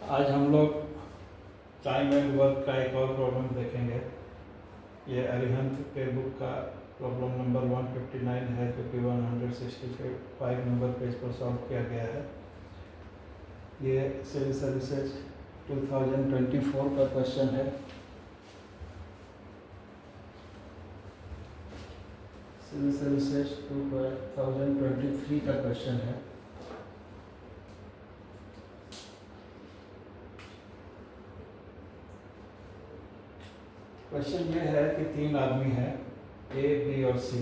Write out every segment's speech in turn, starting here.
आज हम लोग टाइम एंड वर्क का एक और प्रॉब्लम देखेंगे। ये अरिहंत के बुक का प्रॉब्लम नंबर 159 है, जो कि 165 नंबर पेज पर सॉल्व किया गया है। ये सिविल सर्विसेज 2024 का क्वेश्चन है। सिविल सर्विसेज 2023 का क्वेश्चन है। क्वेश्चन ये है कि तीन आदमी हैं, ए, बी और सी।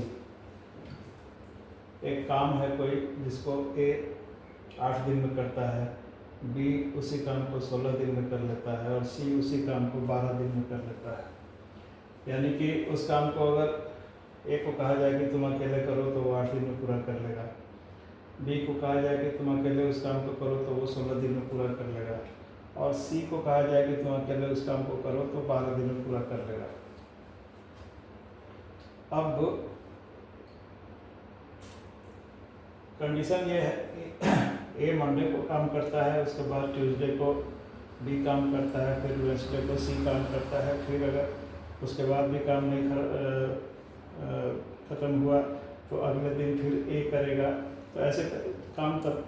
एक काम है कोई जिसको ए 8 दिन में करता है, बी उसी काम को 16 दिन में कर लेता है और सी उसी काम को 12 दिन में कर लेता है। यानी कि उस काम को अगर ए को कहा जाए कि तुम अकेले करो तो वो 8 दिन में पूरा कर लेगा, बी को कहा जाए कि तुम अकेले उस काम को करो तो वो 16 दिन में पूरा कर लेगा, और सी को कहा जाए कि तुम अकेले उस काम को करो तो 12 दिन में पूरा कर लेगा। अब कंडीशन ये है कि ए मंडे को काम करता है, उसके बाद ट्यूसडे को बी काम करता है, फिर वेडनेसडे को सी काम करता है, फिर अगर उसके बाद भी काम नहीं ख़त्म हुआ तो अगले दिन फिर ए करेगा। तो ऐसे काम तब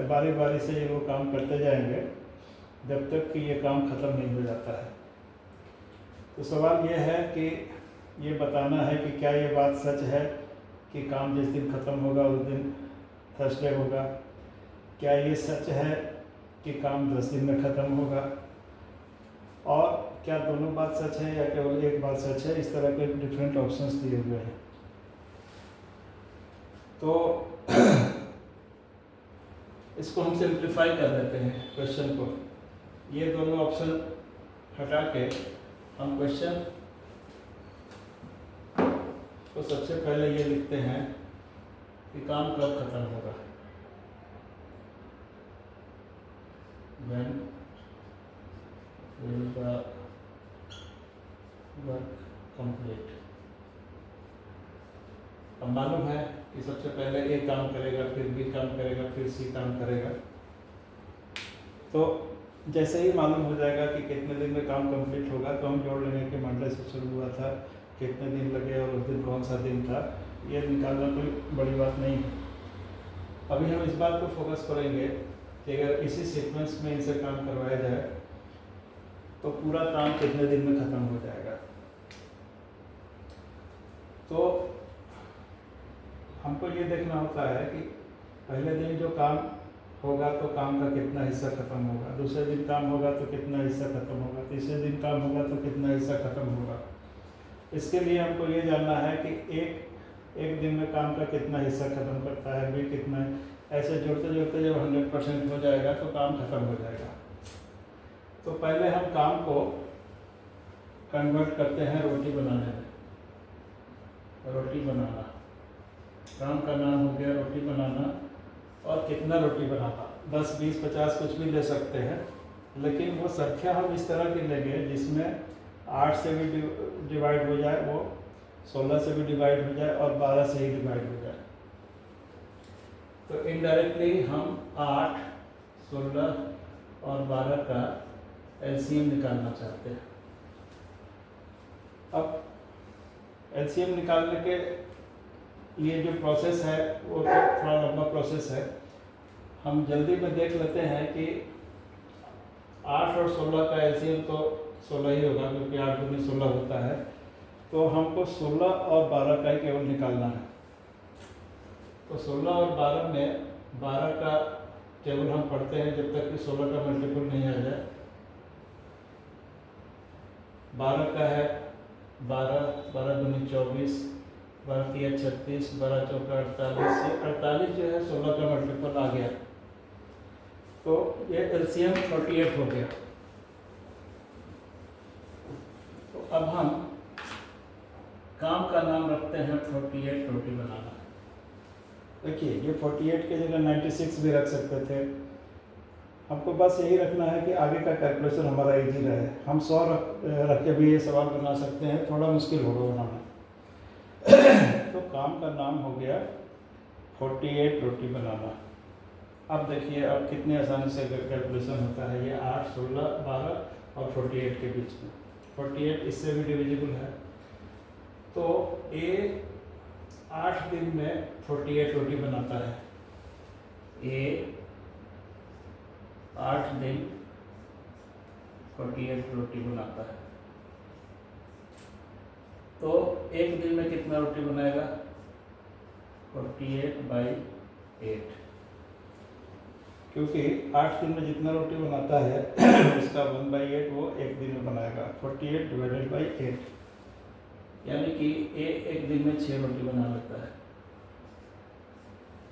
बारी बारी से ये लोग काम करते जाएंगे जब तक कि ये काम ख़त्म नहीं हो जाता है। तो सवाल ये है कि ये बताना है कि क्या ये बात सच है कि काम जिस दिन ख़त्म होगा उस दिन थर्सडे होगा। क्या ये सच है कि काम 10 दिन में ख़त्म होगा, और क्या दोनों बात सच है या केवल एक बात सच है। इस तरह के डिफरेंट ऑप्शंस दिए हुए हैं। तो इसको हम सिंप्लीफाई कर देते हैं क्वेश्चन को। ये दोनों ऑप्शन हटा के हम क्वेश्चन तो सबसे पहले ये लिखते हैं कि काम कब खत्म होगा। When will the work complete? अब मालूम है कि सबसे पहले ए काम करेगा, फिर बी काम करेगा, फिर सी काम करेगा। तो जैसे ही मालूम हो जाएगा कि कितने दिन में काम कंप्लीट होगा तो हम जोड़ लेंगे कि मंडे से शुरू हुआ था, कितने दिन लगे और उस दिन कौन सा दिन था। ये निकालना कोई बड़ी बात नहीं है। अभी हम इस बात को फोकस करेंगे कि अगर इसी सीक्वेंस में इनसे काम करवाया जाए तो पूरा काम कितने दिन में ख़त्म हो जाएगा। तो हमको ये देखना होता है कि पहले दिन जो काम होगा तो काम का कितना हिस्सा खत्म होगा, दूसरे दिन काम होगा तो कितना हिस्सा खत्म होगा, तीसरे दिन काम होगा तो कितना हिस्सा खत्म होगा। इसके लिए हमको ये जानना है कि एक दिन में काम का कितना हिस्सा खत्म करता है, बी कितना है। ऐसे जोड़ते जोड़ते जब 100% हो जाएगा तो काम खत्म हो जाएगा। तो पहले हम काम को कन्वर्ट करते हैं रोटी बनाने में। रोटी बनाना, काम का नाम हो गया रोटी बनाना। और कितना रोटी बनाना, 10, 20, 50 कुछ भी ले सकते हैं, लेकिन वो संख्या हम इस तरह की लेंगे जिसमें 8 से भी डिवाइड हो जाए, वो 16 से भी डिवाइड हो जाए और 12 से ही डिवाइड हो जाए। तो इनडायरेक्टली हम 8, 16 और 12 का एलसीएम निकालना चाहते हैं। अब एलसीएम निकालने के लिए जो प्रोसेस है वो तो थोड़ा लंबा प्रोसेस है। हम जल्दी में देख लेते हैं कि 8 और 16 का एलसीएम तो 16 ही होगा, क्योंकि 8 दूनी 16 होता है। तो हमको 16 और 12 का ही केवल निकालना है। तो 16 और 12 में 12 का टेबल हम पढ़ते हैं जब तक कि 16 का मल्टीपल नहीं आ जाए। 12 का है 12, 12 दूनी 24, 12 तिया 36, 12 चौका 48। ये 48 जो है 16 का मल्टीपल आ गया, तो ये एलसीएम 48 हो गया। तो अब हम काम का नाम रखते हैं 48 रोटी बनाना। देखिए ये 48 की जगह 96 भी रख सकते थे। हमको बस यही रखना है कि आगे का कैलकुलेशन हमारा इजी रहे। हम 100 रख के भी ये सवाल बना सकते हैं, थोड़ा मुश्किल होगा बनाना। तो काम का नाम हो गया 48 रोटी बनाना। अब देखिए अब कितने आसानी से कैलकुलेशन होता है। ये 8, 16, 12 और 48 के बीच में, 48 इससे भी डिविजिबल है। तो ए 8 दिन में 48 रोटी बनाता है। ए 8 दिन 48 रोटी बनाता है। तो एक दिन में कितना रोटी बनाएगा? 48/8, क्योंकि 8 दिन में जितना रोटी बनाता है उसका 1/8 वो एक दिन में बनाएगा। 48/8 यानी कि एक दिन में 6 रोटी बना लेता है।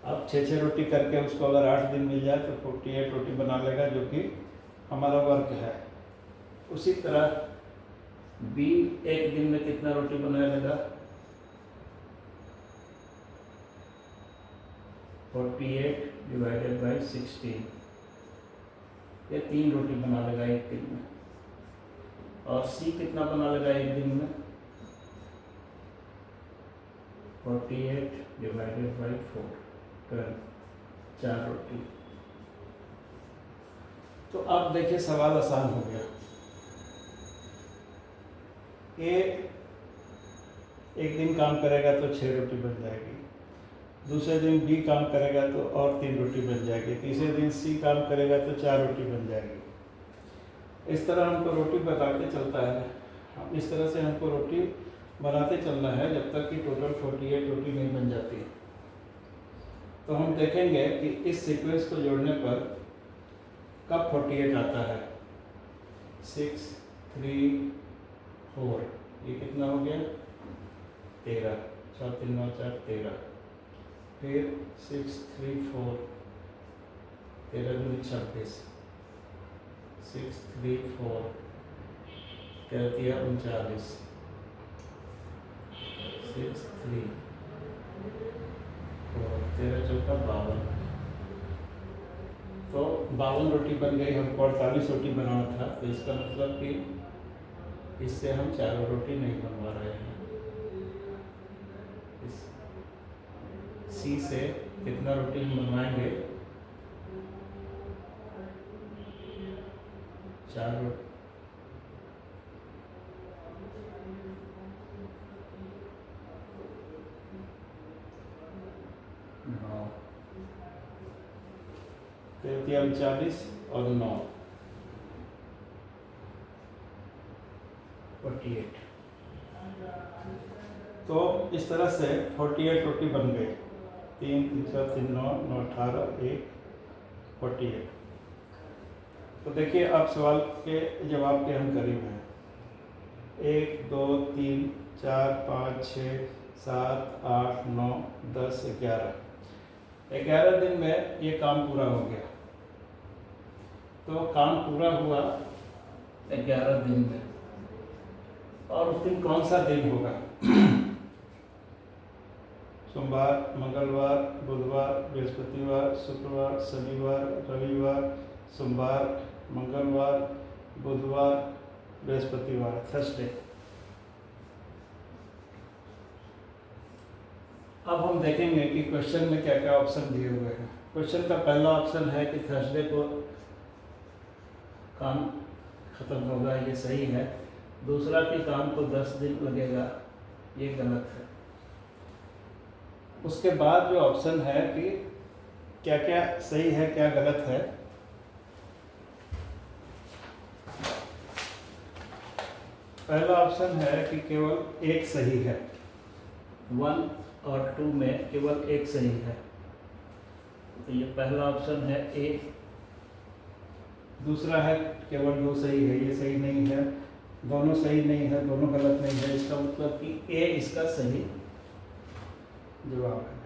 अब 6 रोटी करके उसको अगर 8 दिन मिल जाए तो 48 रोटी बना लेगा, जो कि हमारा वर्क है। उसी तरह बी एक दिन में कितना रोटी बना लेगा? 48/16, ये 3 रोटी बना लेगा एक दिन में। और सी कितना बना लेगा एक दिन में? 48/4, 12, 4 रोटी। तो अब देखिए सवाल आसान हो गया। ए एक दिन काम करेगा तो 6 रोटी बन जाएगी, दूसरे दिन बी काम करेगा तो और 3 रोटी बन जाएगी, तीसरे दिन सी काम करेगा तो 4 रोटी बन जाएगी। इस तरह हमको रोटी बनाते चलता है। इस तरह से हमको रोटी बनाते चलना है जब तक कि टोटल 48 रोटी नहीं बन जाती। तो हम देखेंगे कि इस सीक्वेंस को जोड़ने पर कब 48 आता है। 6, 3, 4, ये कितना हो गया? 13, 4, 3, 9, 4, 13। फिर 6, 3, 4, 13 दूनी 26, 6, 3, 4, 13, 39, 6, 3, 4, 13, 14, 52। तो 52 रोटी बन गई। हमको 48 रोटी बनाना था, तो इसका मतलब कि इससे हम 4 रोटी नहीं बनवा रहे हैं। इस सी से कितना रोटी हम बनवाएंगे? 4 रोटी। नौ, 39 और 9, 48। तो इस तरह से 48 रोटी बन गई। 3, 3, 4, 3, 9, 9, 18, 1, 48। तो देखिए अब सवाल के जवाब के हम करीब हैं। 1, 2, 3, 4, 5, 6, 7, 8, 9, 10, 11। 11 दिन में ये काम पूरा हो गया। तो काम पूरा हुआ 11 दिन में। और उस दिन कौन सा दिन होगा? सोमवार, मंगलवार, बुधवार, बृहस्पतिवार, शुक्रवार, शनिवार, रविवार, सोमवार, मंगलवार, बुधवार, बृहस्पतिवार, थर्सडे। अब हम देखेंगे कि क्वेश्चन में क्या क्या ऑप्शन दिए हुए हैं। क्वेश्चन का पहला ऑप्शन है कि थर्सडे को काम खत्म होगा, ये सही है। दूसरा कि काम को 10 दिन लगेगा, ये गलत है। उसके बाद जो ऑप्शन है कि क्या क्या सही है क्या गलत है, पहला ऑप्शन है कि केवल एक सही है। 1 और 2 में केवल एक सही है, तो ये पहला ऑप्शन है ए। दूसरा है केवल 2 सही है, ये सही नहीं है। दोनों सही नहीं है, दोनों गलत नहीं है। इसका मतलब कि ए इसका सही जवाब है।